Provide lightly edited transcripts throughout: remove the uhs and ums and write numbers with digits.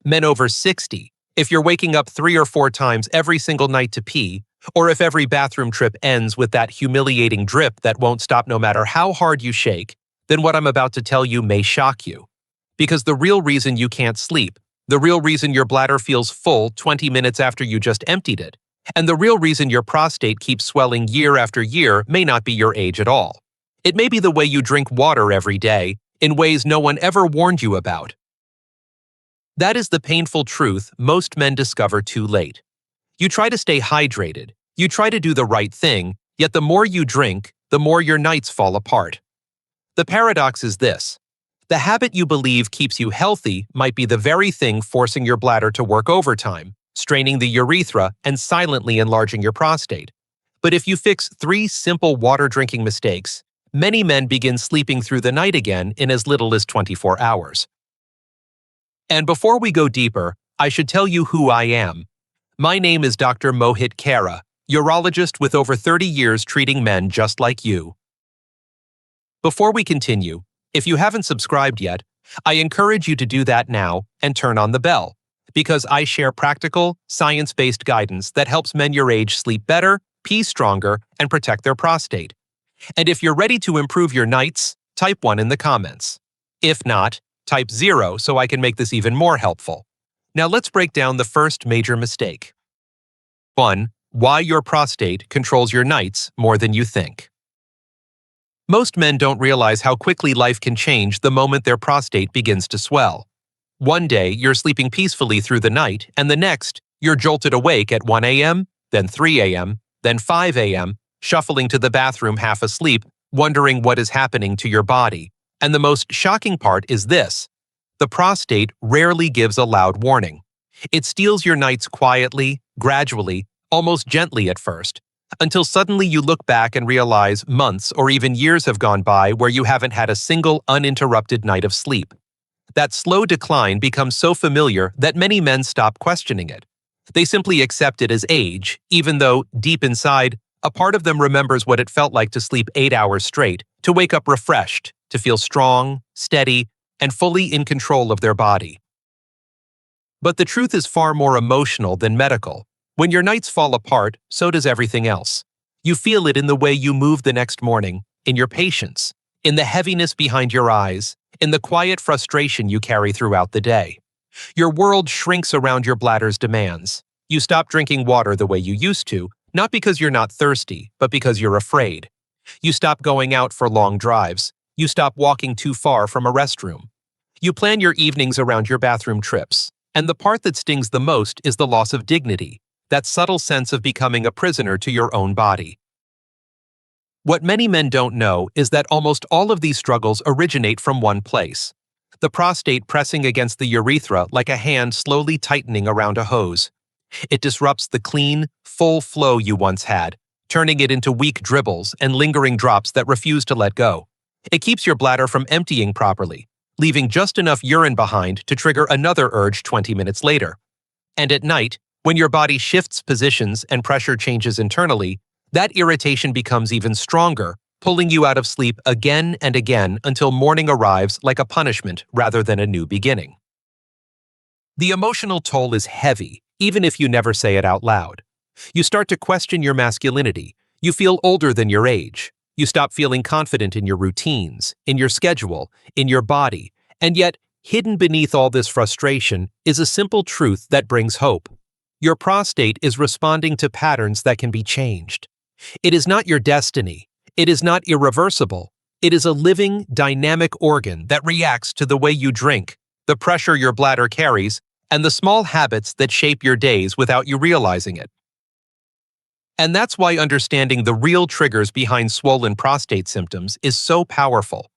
men over 60, if you're waking up 3 or 4 times every single night to pee, or if every bathroom trip ends with that humiliating drip that won't stop no matter how hard you shake, then what I'm about to tell you may shock you. Because the real reason you can't sleep, the real reason your bladder feels full 20 minutes after you just emptied it, and the real reason your prostate keeps swelling year after year may not be your age at all. It may be the way you drink water every day, in ways no one ever warned you about. That is the painful truth most men discover too late. You try to stay hydrated, you try to do the right thing, yet the more you drink, the more your nights fall apart. The paradox is this: the habit you believe keeps you healthy might be the very thing forcing your bladder to work overtime, straining the urethra and silently enlarging your prostate. But if you fix 3 simple water-drinking mistakes, many men begin sleeping through the night again in as little as 24 hours. And before we go deeper, I should tell you who I am. My name is Dr. Mohit Kara, urologist with over 30 years treating men just like you. Before we continue, if you haven't subscribed yet, I encourage you to do that now and turn on the bell, because I share practical, science-based guidance that helps men your age sleep better, pee stronger, and protect their prostate. And if you're ready to improve your nights, type 1 in the comments. If not, type 0 so I can make this even more helpful. Now let's break down the first major mistake. 1. Why your prostate controls your nights more than you think. Most men don't realize how quickly life can change the moment their prostate begins to swell. One day, you're sleeping peacefully through the night, and the next, you're jolted awake at 1 a.m., then 3 a.m., then 5 a.m., shuffling to the bathroom half asleep, wondering what is happening to your body. And the most shocking part is this: the prostate rarely gives a loud warning. It steals your nights quietly, gradually, almost gently at first, until suddenly you look back and realize months or even years have gone by where you haven't had a single uninterrupted night of sleep. That slow decline becomes so familiar that many men stop questioning it. They simply accept it as age, even though, deep inside, a part of them remembers what it felt like to sleep 8 hours straight, to wake up refreshed, to feel strong, steady, and fully in control of their body. But the truth is far more emotional than medical. When your nights fall apart, so does everything else. You feel it in the way you move the next morning, in your patience, in the heaviness behind your eyes, in the quiet frustration you carry throughout the day. Your world shrinks around your bladder's demands. You stop drinking water the way you used to, not because you're not thirsty, but because you're afraid. You stop going out for long drives. You stop walking too far from a restroom. You plan your evenings around your bathroom trips. And the part that stings the most is the loss of dignity, that subtle sense of becoming a prisoner to your own body. What many men don't know is that almost all of these struggles originate from one place: the prostate pressing against the urethra like a hand slowly tightening around a hose. It disrupts the clean, full flow you once had, turning it into weak dribbles and lingering drops that refuse to let go. It keeps your bladder from emptying properly, leaving just enough urine behind to trigger another urge 20 minutes later. And at night, when your body shifts positions and pressure changes internally, that irritation becomes even stronger, pulling you out of sleep again and again until morning arrives like a punishment rather than a new beginning. The emotional toll is heavy, even if you never say it out loud. You start to question your masculinity. You feel older than your age. You stop feeling confident in your routines, in your schedule, in your body. And yet, hidden beneath all this frustration is a simple truth that brings hope. Your prostate is responding to patterns that can be changed. It is not your destiny. It is not irreversible. It is a living, dynamic organ that reacts to the way you drink, the pressure your bladder carries, and the small habits that shape your days without you realizing it. And that's why understanding the real triggers behind swollen prostate symptoms is so powerful.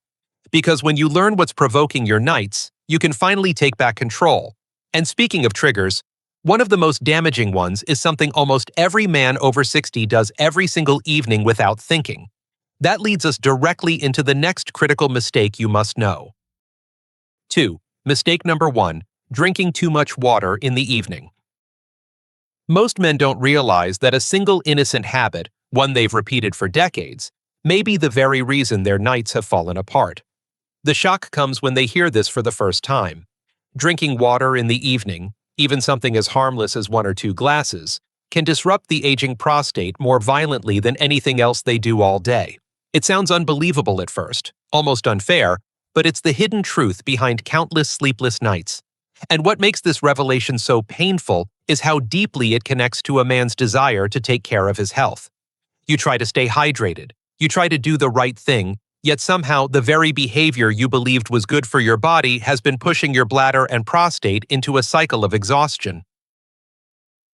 Because when you learn what's provoking your nights, you can finally take back control. And speaking of triggers, one of the most damaging ones is something almost every man over 60 does every single evening without thinking. That leads us directly into the next critical mistake you must know. 2. Mistake number 1, drinking too much water in the evening. Most men don't realize that a single innocent habit, one they've repeated for decades, may be the very reason their nights have fallen apart. The shock comes when they hear this for the first time. Drinking water in the evening, even something as harmless as 1 or 2 glasses, can disrupt the aging prostate more violently than anything else they do all day. It sounds unbelievable at first, almost unfair, but it's the hidden truth behind countless sleepless nights. And what makes this revelation so painful is how deeply it connects to a man's desire to take care of his health. You try to stay hydrated, you try to do the right thing, yet somehow the very behavior you believed was good for your body has been pushing your bladder and prostate into a cycle of exhaustion.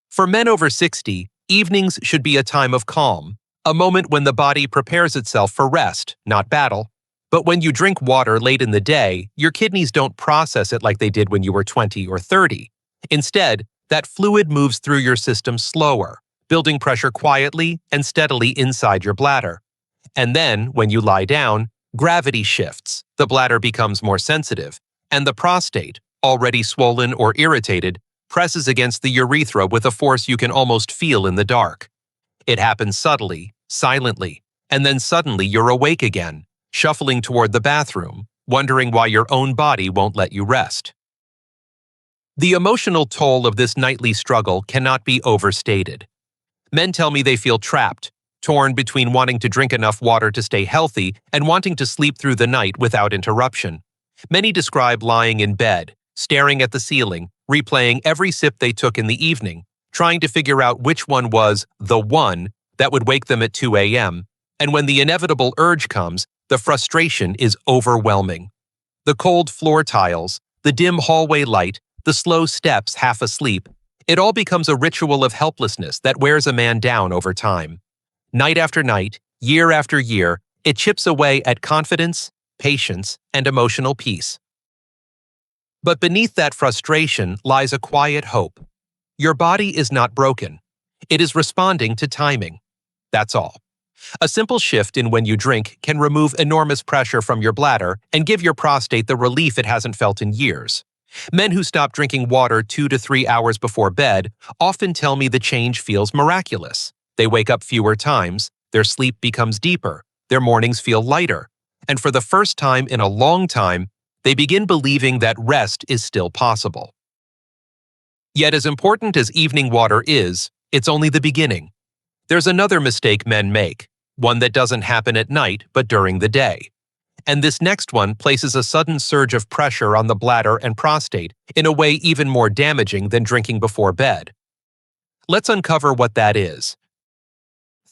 For men over 60, evenings should be a time of calm, a moment when the body prepares itself for rest, not battle. But when you drink water late in the day, your kidneys don't process it like they did when you were 20 or 30. Instead, that fluid moves through your system slower, building pressure quietly and steadily inside your bladder. And then, when you lie down, gravity shifts, the bladder becomes more sensitive, and the prostate, already swollen or irritated, presses against the urethra with a force you can almost feel in the dark. It happens subtly, silently, and then suddenly you're awake again, shuffling toward the bathroom, wondering why your own body won't let you rest. The emotional toll of this nightly struggle cannot be overstated. Men tell me they feel trapped, torn between wanting to drink enough water to stay healthy and wanting to sleep through the night without interruption. Many describe lying in bed, staring at the ceiling, replaying every sip they took in the evening, trying to figure out which one was the one that would wake them at 2 a.m., and when the inevitable urge comes, the frustration is overwhelming. The cold floor tiles, the dim hallway light, the slow steps half asleep, it all becomes a ritual of helplessness that wears a man down over time. Night after night, year after year, it chips away at confidence, patience, and emotional peace. But beneath that frustration lies a quiet hope. Your body is not broken. It is responding to timing. That's all. A simple shift in when you drink can remove enormous pressure from your bladder and give your prostate the relief it hasn't felt in years. Men who stop drinking water 2 to 3 hours before bed often tell me the change feels miraculous. They wake up fewer times, their sleep becomes deeper, their mornings feel lighter, and for the first time in a long time, they begin believing that rest is still possible. Yet as important as evening water is, it's only the beginning. There's another mistake men make, one that doesn't happen at night but during the day. And this next one places a sudden surge of pressure on the bladder and prostate in a way even more damaging than drinking before bed. Let's uncover what that is.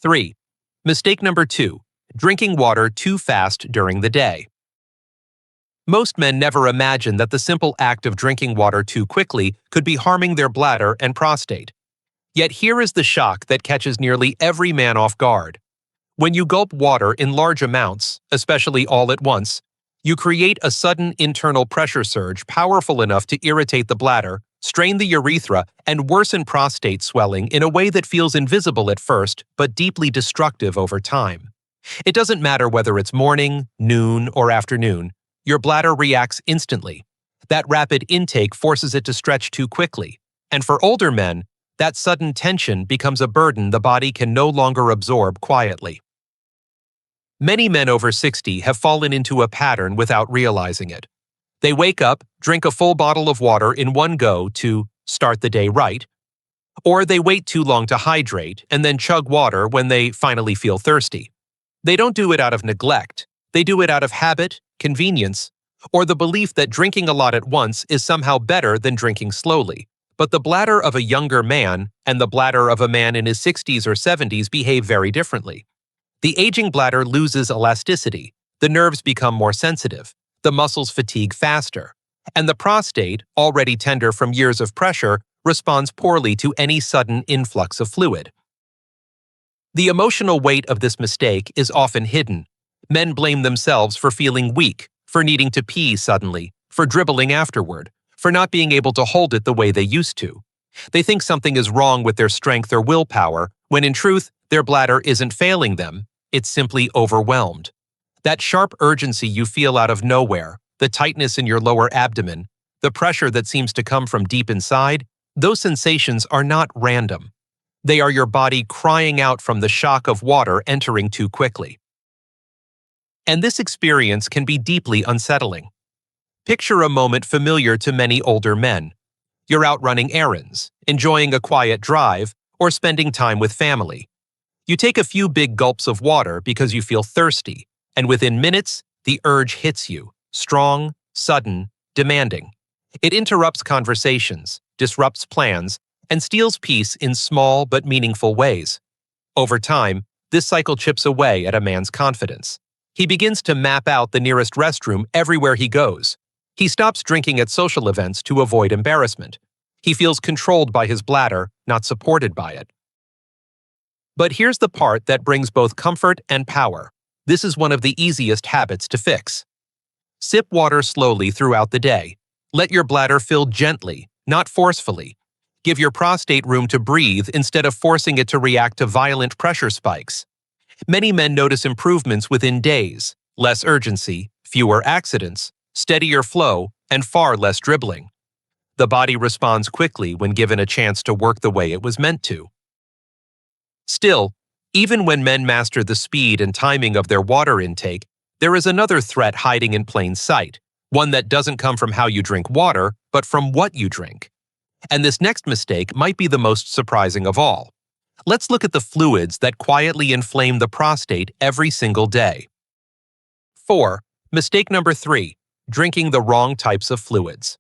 3. Mistake number 2. Drinking water too fast during the day. Most men never imagine that the simple act of drinking water too quickly could be harming their bladder and prostate. Yet here is the shock that catches nearly every man off guard. When you gulp water in large amounts, especially all at once, you create a sudden internal pressure surge powerful enough to irritate the bladder, strain the urethra, and worsen prostate swelling in a way that feels invisible at first but deeply destructive over time. It doesn't matter whether it's morning, noon, or afternoon, your bladder reacts instantly. That rapid intake forces it to stretch too quickly, and for older men, that sudden tension becomes a burden the body can no longer absorb quietly. Many men over 60 have fallen into a pattern without realizing it. They wake up, drink a full bottle of water in one go to start the day right, or they wait too long to hydrate and then chug water when they finally feel thirsty. They don't do it out of neglect. They do it out of habit, convenience, or the belief that drinking a lot at once is somehow better than drinking slowly. But the bladder of a younger man and the bladder of a man in his 60s or 70s behave very differently. The aging bladder loses elasticity, the nerves become more sensitive, the muscles fatigue faster, and the prostate, already tender from years of pressure, responds poorly to any sudden influx of fluid. The emotional weight of this mistake is often hidden. Men blame themselves for feeling weak, for needing to pee suddenly, for dribbling afterward, for not being able to hold it the way they used to. They think something is wrong with their strength or willpower, when in truth, their bladder isn't failing them, it's simply overwhelmed. That sharp urgency you feel out of nowhere, the tightness in your lower abdomen, the pressure that seems to come from deep inside, those sensations are not random. They are your body crying out from the shock of water entering too quickly. And this experience can be deeply unsettling. Picture a moment familiar to many older men. You're out running errands, enjoying a quiet drive, or spending time with family. You take a few big gulps of water because you feel thirsty, and within minutes, the urge hits you, strong, sudden, demanding. It interrupts conversations, disrupts plans, and steals peace in small but meaningful ways. Over time, this cycle chips away at a man's confidence. He begins to map out the nearest restroom everywhere he goes. He stops drinking at social events to avoid embarrassment. He feels controlled by his bladder, not supported by it. But here's the part that brings both comfort and power. This is one of the easiest habits to fix. Sip water slowly throughout the day. Let your bladder fill gently, not forcefully. Give your prostate room to breathe instead of forcing it to react to violent pressure spikes. Many men notice improvements within days, less urgency, fewer accidents, steadier flow, and far less dribbling. The body responds quickly when given a chance to work the way it was meant to. Still, even when men master the speed and timing of their water intake, there is another threat hiding in plain sight, one that doesn't come from how you drink water, but from what you drink. And this next mistake might be the most surprising of all. Let's look at the fluids that quietly inflame the prostate every single day. 4. Mistake number 3. Drinking the wrong types of fluids.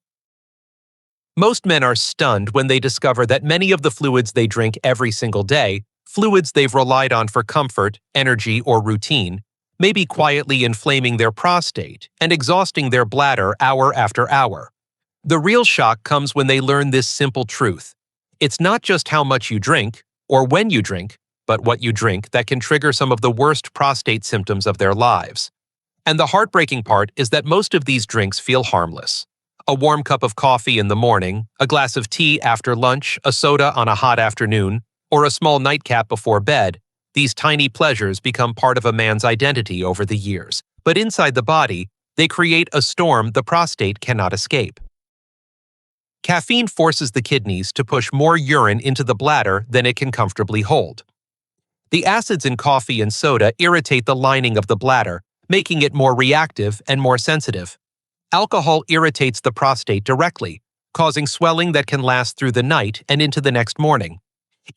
Most men are stunned when they discover that many of the fluids they drink every single day, fluids they've relied on for comfort, energy, or routine, may be quietly inflaming their prostate and exhausting their bladder hour after hour. The real shock comes when they learn this simple truth. It's not just how much you drink, or when you drink, but what you drink that can trigger some of the worst prostate symptoms of their lives. And the heartbreaking part is that most of these drinks feel harmless. A warm cup of coffee in the morning, a glass of tea after lunch, a soda on a hot afternoon, or a small nightcap before bed, these tiny pleasures become part of a man's identity over the years. But inside the body, they create a storm the prostate cannot escape. Caffeine forces the kidneys to push more urine into the bladder than it can comfortably hold. The acids in coffee and soda irritate the lining of the bladder, making it more reactive and more sensitive. Alcohol irritates the prostate directly, causing swelling that can last through the night and into the next morning.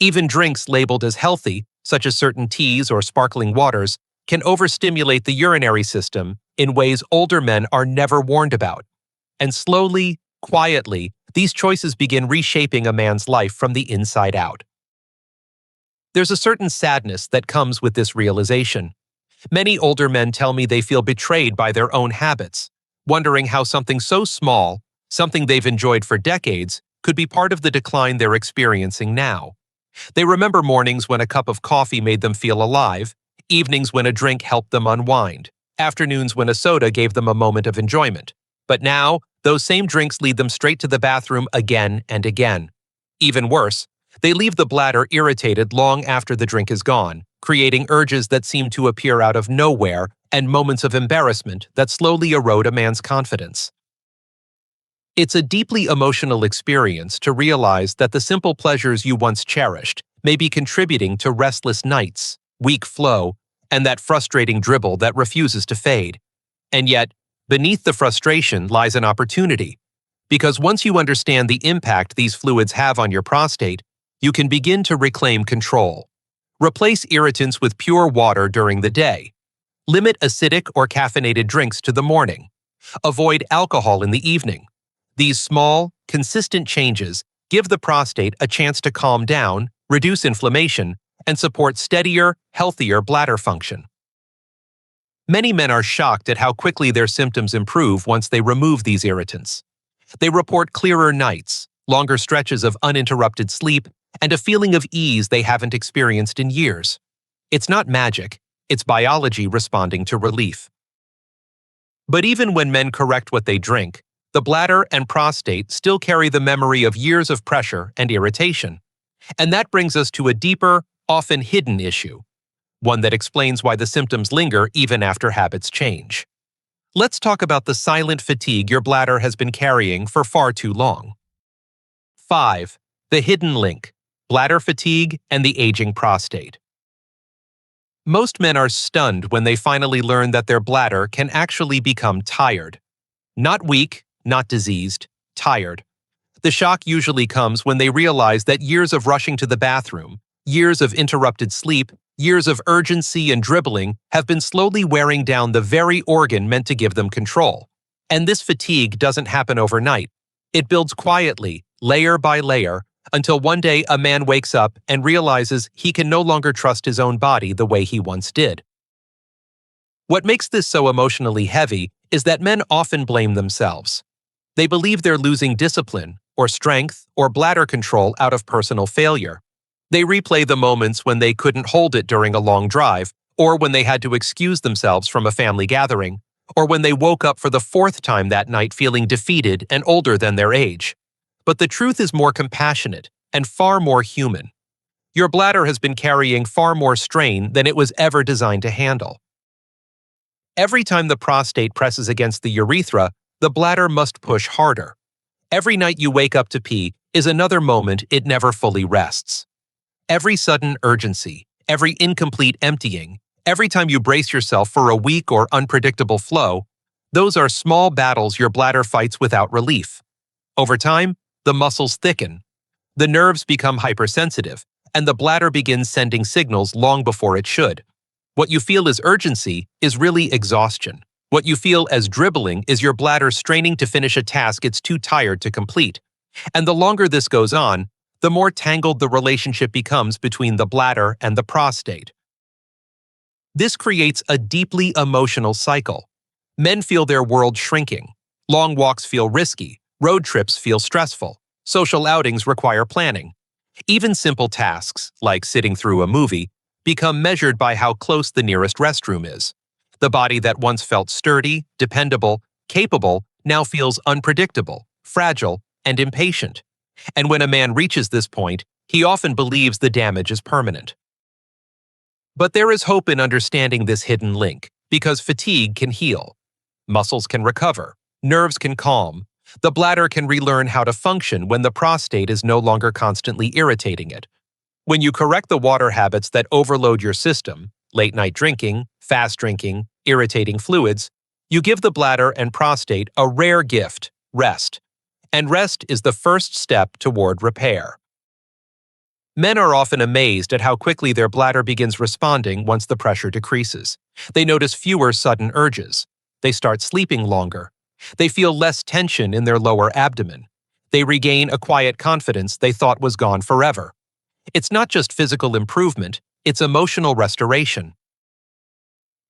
Even drinks labeled as healthy, such as certain teas or sparkling waters, can overstimulate the urinary system in ways older men are never warned about. And slowly, quietly, these choices begin reshaping a man's life from the inside out. There's a certain sadness that comes with this realization. Many older men tell me they feel betrayed by their own habits, wondering how something so small, something they've enjoyed for decades, could be part of the decline they're experiencing now. They remember mornings when a cup of coffee made them feel alive, evenings when a drink helped them unwind, afternoons when a soda gave them a moment of enjoyment. But now, those same drinks lead them straight to the bathroom again and again. Even worse, they leave the bladder irritated long after the drink is gone, creating urges that seem to appear out of nowhere and moments of embarrassment that slowly erode a man's confidence. It's a deeply emotional experience to realize that the simple pleasures you once cherished may be contributing to restless nights, weak flow, and that frustrating dribble that refuses to fade. And yet, beneath the frustration lies an opportunity. Because once you understand the impact these fluids have on your prostate, you can begin to reclaim control. Replace irritants with pure water during the day. Limit acidic or caffeinated drinks to the morning. Avoid alcohol in the evening. These small, consistent changes give the prostate a chance to calm down, reduce inflammation, and support steadier, healthier bladder function. Many men are shocked at how quickly their symptoms improve once they remove these irritants. They report clearer nights, longer stretches of uninterrupted sleep, and a feeling of ease they haven't experienced in years. It's not magic, it's biology responding to relief. But even when men correct what they drink, the bladder and prostate still carry the memory of years of pressure and irritation. And that brings us to a deeper, often hidden issue, one that explains why the symptoms linger even after habits change. Let's talk about the silent fatigue your bladder has been carrying for far too long. 5. The hidden link: bladder fatigue and the aging prostate. Most men are stunned when they finally learn that their bladder can actually become tired. Not weak, not diseased, tired. The shock usually comes when they realize that years of rushing to the bathroom, years of interrupted sleep, years of urgency and dribbling have been slowly wearing down the very organ meant to give them control. And this fatigue doesn't happen overnight. It builds quietly, layer by layer, until one day a man wakes up and realizes he can no longer trust his own body the way he once did. What makes this so emotionally heavy is that men often blame themselves. They believe they're losing discipline, or strength, or bladder control out of personal failure. They replay the moments when they couldn't hold it during a long drive, or when they had to excuse themselves from a family gathering, or when they woke up for the fourth time that night feeling defeated and older than their age. But the truth is more compassionate and far more human. Your bladder has been carrying far more strain than it was ever designed to handle. Every time the prostate presses against the urethra, the bladder must push harder. Every night you wake up to pee is another moment it never fully rests. Every sudden urgency, every incomplete emptying, every time you brace yourself for a weak or unpredictable flow, those are small battles your bladder fights without relief. Over time, the muscles thicken, the nerves become hypersensitive, and the bladder begins sending signals long before it should. What you feel as urgency is really exhaustion. What you feel as dribbling is your bladder straining to finish a task it's too tired to complete. And the longer this goes on, the more tangled the relationship becomes between the bladder and the prostate. This creates a deeply emotional cycle. Men feel their world shrinking. Long walks feel risky. Road trips feel stressful. Social outings require planning. Even simple tasks, like sitting through a movie, become measured by how close the nearest restroom is. The body that once felt sturdy, dependable, capable, now feels unpredictable, fragile, and impatient. And when a man reaches this point, he often believes the damage is permanent. But there is hope in understanding this hidden link, because fatigue can heal. Muscles can recover. Nerves can calm. The bladder can relearn how to function when the prostate is no longer constantly irritating it. When you correct the water habits that overload your system, late-night drinking, fast drinking, irritating fluids, you give the bladder and prostate a rare gift, rest. And rest is the first step toward repair. Men are often amazed at how quickly their bladder begins responding once the pressure decreases. They notice fewer sudden urges. They start sleeping longer. They feel less tension in their lower abdomen. They regain a quiet confidence they thought was gone forever. It's not just physical improvement, it's emotional restoration.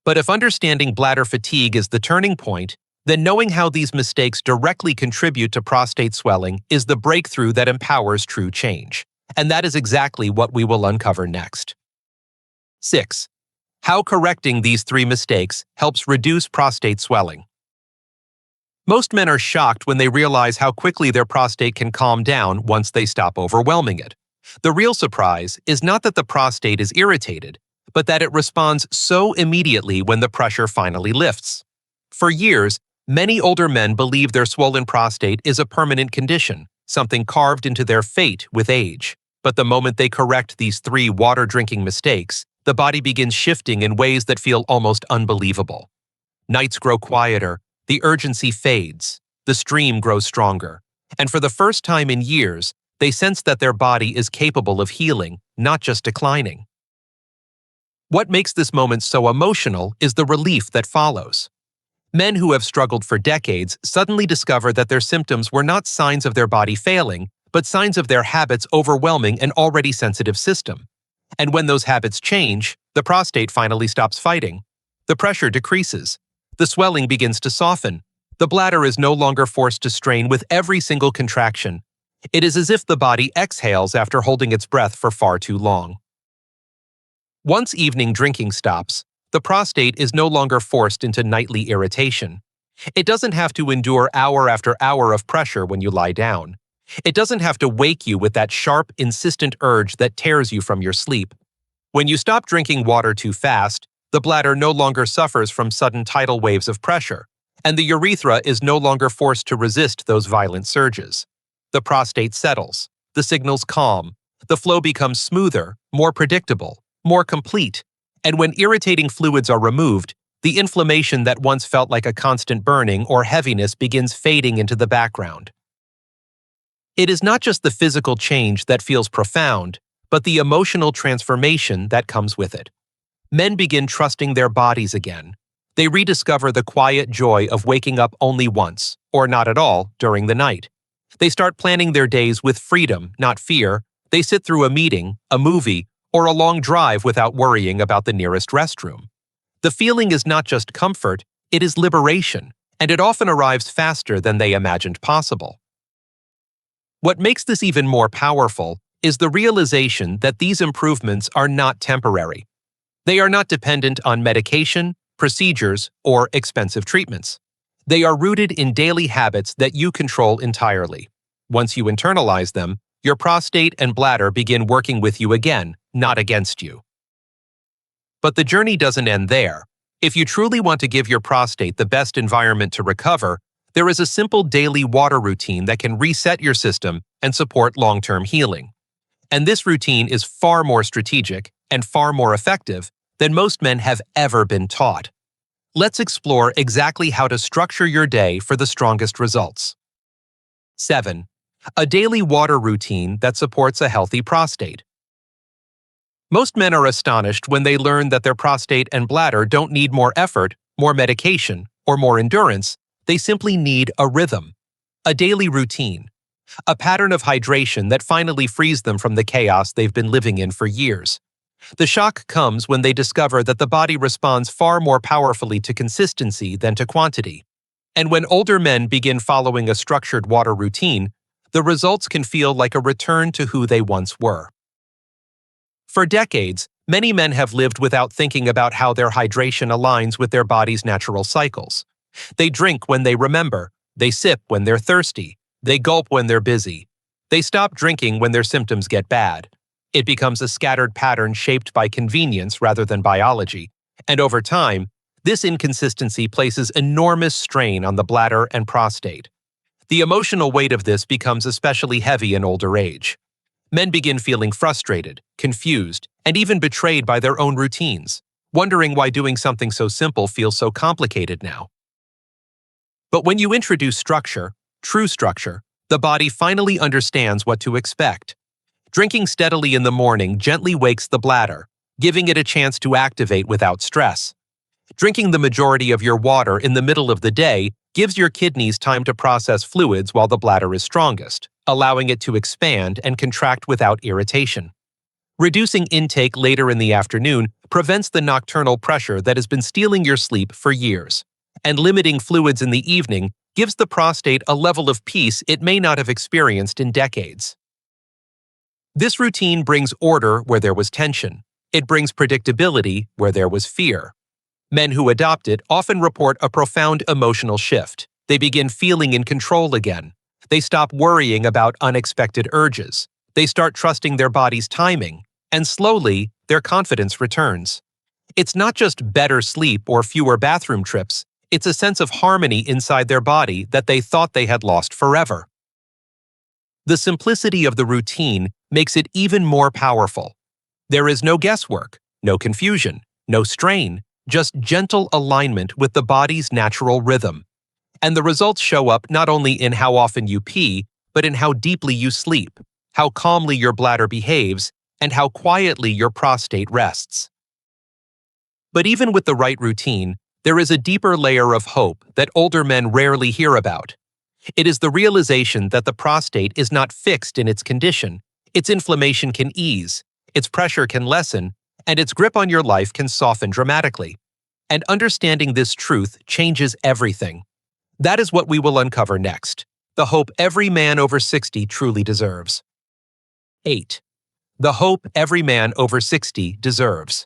But if understanding bladder fatigue is the turning point, then knowing how these mistakes directly contribute to prostate swelling is the breakthrough that empowers true change. And that is exactly what we will uncover next. 6. How correcting these 3 mistakes helps reduce prostate swelling. Most men are shocked when they realize how quickly their prostate can calm down once they stop overwhelming it. The real surprise is not that the prostate is irritated, but that it responds so immediately when the pressure finally lifts. For years, many older men believe their swollen prostate is a permanent condition, something carved into their fate with age. But the moment they correct these 3 water-drinking mistakes, the body begins shifting in ways that feel almost unbelievable. Nights grow quieter, the urgency fades, the stream grows stronger, and for the first time in years, they sense that their body is capable of healing, not just declining. What makes this moment so emotional is the relief that follows. Men who have struggled for decades suddenly discover that their symptoms were not signs of their body failing, but signs of their habits overwhelming an already sensitive system. And when those habits change, the prostate finally stops fighting. The pressure decreases. The swelling begins to soften. The bladder is no longer forced to strain with every single contraction. It is as if the body exhales after holding its breath for far too long. Once evening drinking stops, the prostate is no longer forced into nightly irritation. It doesn't have to endure hour after hour of pressure when you lie down. It doesn't have to wake you with that sharp, insistent urge that tears you from your sleep. When you stop drinking water too fast, the bladder no longer suffers from sudden tidal waves of pressure, and the urethra is no longer forced to resist those violent surges. The prostate settles, the signals calm, the flow becomes smoother, more predictable, more complete, and when irritating fluids are removed, The inflammation that once felt like a constant burning or heaviness begins fading into the background. It is not just the physical change that feels profound, but the emotional transformation that comes with it. Men begin trusting their bodies again. They rediscover the quiet joy of waking up only once, or not at all, during the night. They start planning their days with freedom, not fear. They sit through a meeting, a movie, or a long drive without worrying about the nearest restroom. The feeling is not just comfort, it is liberation, and it often arrives faster than they imagined possible. What makes this even more powerful is the realization that these improvements are not temporary. They are not dependent on medication, procedures, or expensive treatments. They are rooted in daily habits that you control entirely. Once you internalize them, your prostate and bladder begin working with you again, not against you. But the journey doesn't end there. If you truly want to give your prostate the best environment to recover, there is a simple daily water routine that can reset your system and support long-term healing. And this routine is far more strategic and far more effective than most men have ever been taught. Let's explore exactly how to structure your day for the strongest results. 7. A daily water routine that supports a healthy prostate. Most men are astonished when they learn that their prostate and bladder don't need more effort, more medication, or more endurance. They simply need a rhythm, a daily routine, a pattern of hydration that finally frees them from the chaos they've been living in for years. The shock comes when they discover that the body responds far more powerfully to consistency than to quantity. And when older men begin following a structured water routine, the results can feel like a return to who they once were. For decades, many men have lived without thinking about how their hydration aligns with their body's natural cycles. They drink when they remember, they sip when they're thirsty, they gulp when they're busy. They stop drinking when their symptoms get bad. It becomes a scattered pattern shaped by convenience rather than biology, and over time, this inconsistency places enormous strain on the bladder and prostate. The emotional weight of this becomes especially heavy in older age. Men begin feeling frustrated, confused, and even betrayed by their own routines, wondering why doing something so simple feels so complicated now. But when you introduce structure, true structure, the body finally understands what to expect. Drinking steadily in the morning gently wakes the bladder, giving it a chance to activate without stress. Drinking the majority of your water in the middle of the day gives your kidneys time to process fluids while the bladder is strongest, allowing it to expand and contract without irritation. Reducing intake later in the afternoon prevents the nocturnal pressure that has been stealing your sleep for years. And limiting fluids in the evening gives the prostate a level of peace it may not have experienced in decades. This routine brings order where there was tension. It brings predictability where there was fear. Men who adopt it often report a profound emotional shift. They begin feeling in control again. They stop worrying about unexpected urges. They start trusting their body's timing, and slowly, their confidence returns. It's not just better sleep or fewer bathroom trips. It's a sense of harmony inside their body that they thought they had lost forever. The simplicity of the routine makes it even more powerful. There is no guesswork, no confusion, no strain, just gentle alignment with the body's natural rhythm. And the results show up not only in how often you pee, but in how deeply you sleep, how calmly your bladder behaves, and how quietly your prostate rests. But even with the right routine, there is a deeper layer of hope that older men rarely hear about. It is the realization that the prostate is not fixed in its condition. Its inflammation can ease, its pressure can lessen, and its grip on your life can soften dramatically. And understanding this truth changes everything. That is what we will uncover next, the hope every man over 60 truly deserves. 8. The hope every man over 60 deserves.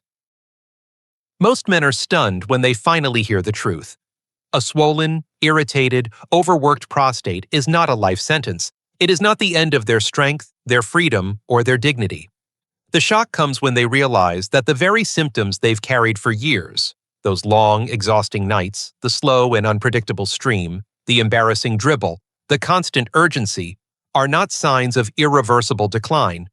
Most men are stunned when they finally hear the truth. A swollen, irritated, overworked prostate is not a life sentence. It is not the end of their strength, their freedom, or their dignity. The shock comes when they realize that the very symptoms they've carried for years, those long, exhausting nights, the slow and unpredictable stream, the embarrassing dribble, the constant urgency, are not signs of irreversible decline.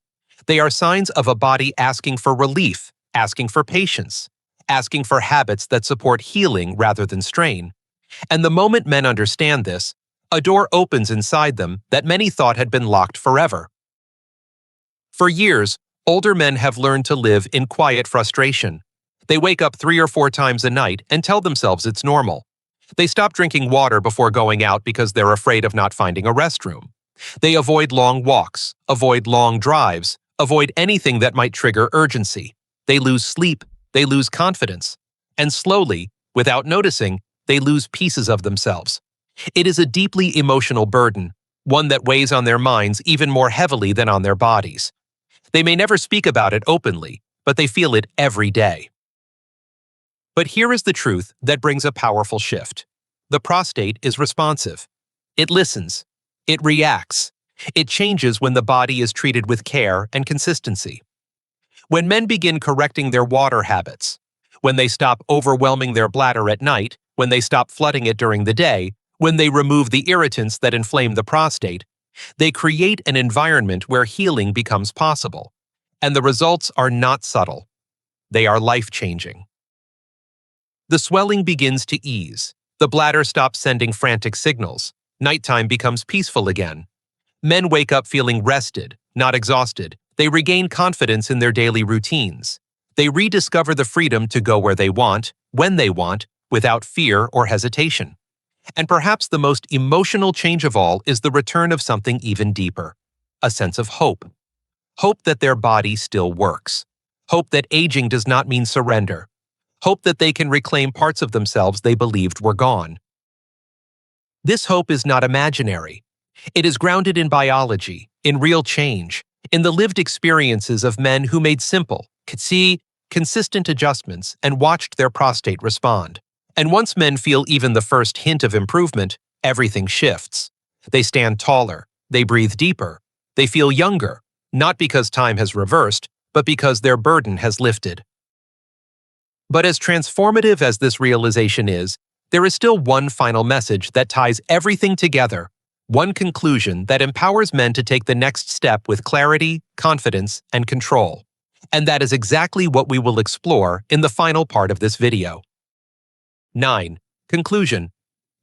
They are signs of a body asking for relief, asking for patience, asking for habits that support healing rather than strain. And the moment men understand this, a door opens inside them that many thought had been locked forever. For years, older men have learned to live in quiet frustration. They wake up 3 or 4 times a night and tell themselves it's normal. They stop drinking water before going out because they're afraid of not finding a restroom. They avoid long walks, avoid long drives, avoid anything that might trigger urgency. They lose sleep, they lose confidence, and slowly, without noticing, they lose pieces of themselves. It is a deeply emotional burden, one that weighs on their minds even more heavily than on their bodies. They may never speak about it openly, but they feel it every day. But here is the truth that brings a powerful shift. The prostate is responsive. It listens. It reacts. It changes when the body is treated with care and consistency. When men begin correcting their water habits, when they stop overwhelming their bladder at night, when they stop flooding it during the day, when they remove the irritants that inflame the prostate, they create an environment where healing becomes possible. And the results are not subtle. They are life-changing. The swelling begins to ease. The bladder stops sending frantic signals. Nighttime becomes peaceful again. Men wake up feeling rested, not exhausted. They regain confidence in their daily routines. They rediscover the freedom to go where they want, when they want, without fear or hesitation. And perhaps the most emotional change of all is the return of something even deeper, a sense of hope. Hope that their body still works. Hope that aging does not mean surrender. Hope that they can reclaim parts of themselves they believed were gone. This hope is not imaginary. It is grounded in biology, in real change, in the lived experiences of men who made simple, consistent adjustments and watched their prostate respond. And once men feel even the first hint of improvement, everything shifts. They stand taller, they breathe deeper, they feel younger, not because time has reversed, but because their burden has lifted. But as transformative as this realization is, there is still one final message that ties everything together, one conclusion that empowers men to take the next step with clarity, confidence, and control. And that is exactly what we will explore in the final part of this video. 9. Conclusion.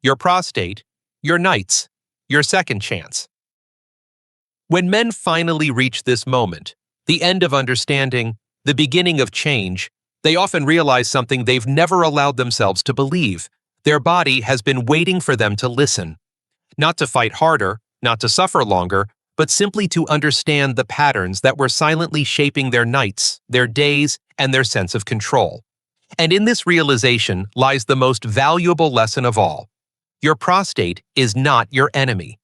Your prostate, your nights, your second chance. When men finally reach this moment, the end of understanding, the beginning of change, they often realize something they've never allowed themselves to believe. Their body has been waiting for them to listen. Not to fight harder, not to suffer longer, but simply to understand the patterns that were silently shaping their nights, their days, and their sense of control. And in this realization lies the most valuable lesson of all. Your prostate is not your enemy.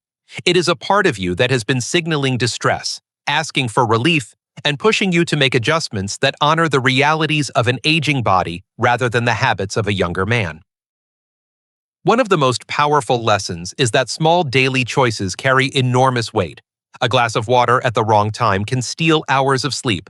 It is a part of you that has been signaling distress, asking for relief, and pushing you to make adjustments that honor the realities of an aging body rather than the habits of a younger man. One of the most powerful lessons is that small daily choices carry enormous weight. A glass of water at the wrong time can steal hours of sleep.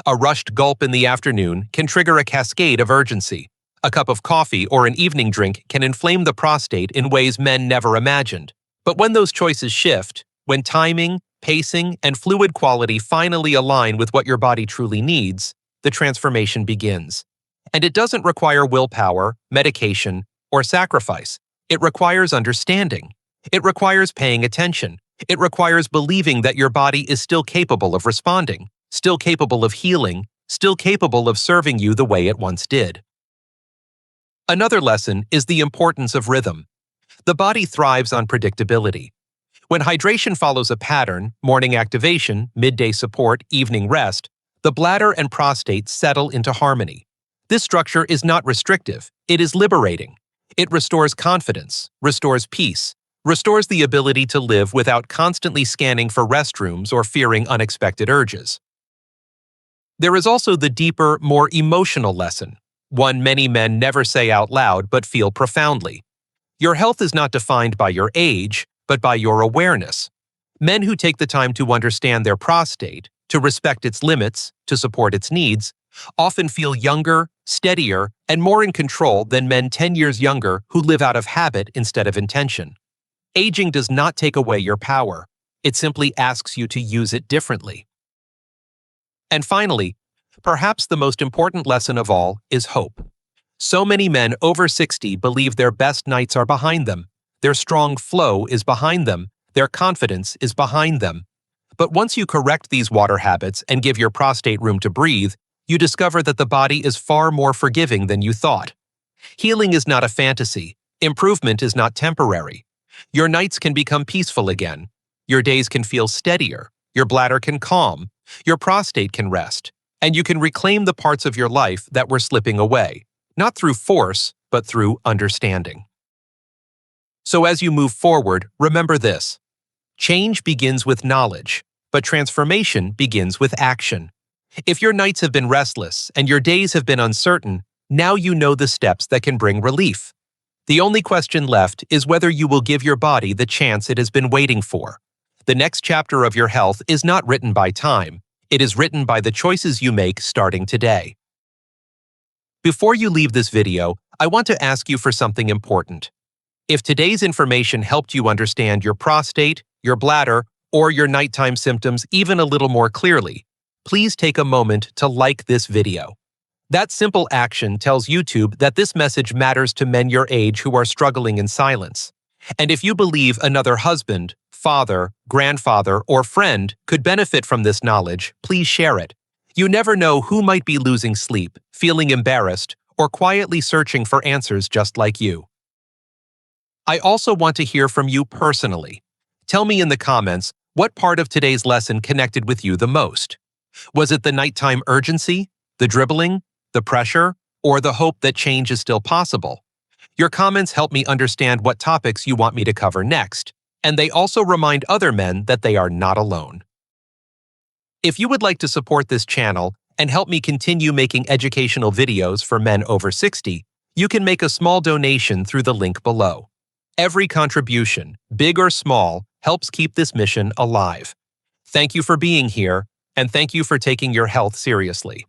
A rushed gulp in the afternoon can trigger a cascade of urgency. A cup of coffee or an evening drink can inflame the prostate in ways men never imagined. But when those choices shift, when timing, pacing, and fluid quality finally align with what your body truly needs, the transformation begins. And it doesn't require willpower, medication, or sacrifice. It requires understanding. It requires paying attention. It requires believing that your body is still capable of responding, still capable of healing, still capable of serving you the way it once did. Another lesson is the importance of rhythm. The body thrives on predictability. When hydration follows a pattern, morning activation, midday support, evening rest, the bladder and prostate settle into harmony. This structure is not restrictive, it is liberating. It restores confidence, restores peace, restores the ability to live without constantly scanning for restrooms or fearing unexpected urges. There is also the deeper, more emotional lesson, one many men never say out loud but feel profoundly. Your health is not defined by your age, but by your awareness. Men who take the time to understand their prostate, to respect its limits, to support its needs, often feel younger, steadier, and more in control than men 10 years younger who live out of habit instead of intention. Aging does not take away your power. It simply asks you to use it differently. And finally, Perhaps the most important lesson of all is hope. So many men over 60 believe their best nights are behind them. Their strong flow is behind them. Their confidence is behind them. But once you correct these water habits and give your prostate room to breathe, you discover that the body is far more forgiving than you thought. Healing is not a fantasy. Improvement is not temporary. Your nights can become peaceful again. Your days can feel steadier. Your bladder can calm. Your prostate can rest. And you can reclaim the parts of your life that were slipping away, not through force, but through understanding. So as you move forward, remember this. Change begins with knowledge, but transformation begins with action. If your nights have been restless and your days have been uncertain, now you know the steps that can bring relief. The only question left is whether you will give your body the chance it has been waiting for. The next chapter of your health is not written by time. It is written by the choices you make starting today. Before you leave this video, I want to ask you for something important. If today's information helped you understand your prostate, your bladder, or your nighttime symptoms even a little more clearly, please take a moment to like this video. That simple action tells YouTube that this message matters to men your age who are struggling in silence. And if you believe another husband, father, grandfather, or friend could benefit from this knowledge, please share it. You never know who might be losing sleep, feeling embarrassed, or quietly searching for answers just like you. I also want to hear from you personally. Tell me in the comments what part of today's lesson connected with you the most. Was it the nighttime urgency, the dribbling, the pressure, or the hope that change is still possible? Your comments help me understand what topics you want me to cover next, and they also remind other men that they are not alone. If you would like to support this channel and help me continue making educational videos for men over 60, you can make a small donation through the link below. Every contribution, big or small, helps keep this mission alive. Thank you for being here, and thank you for taking your health seriously.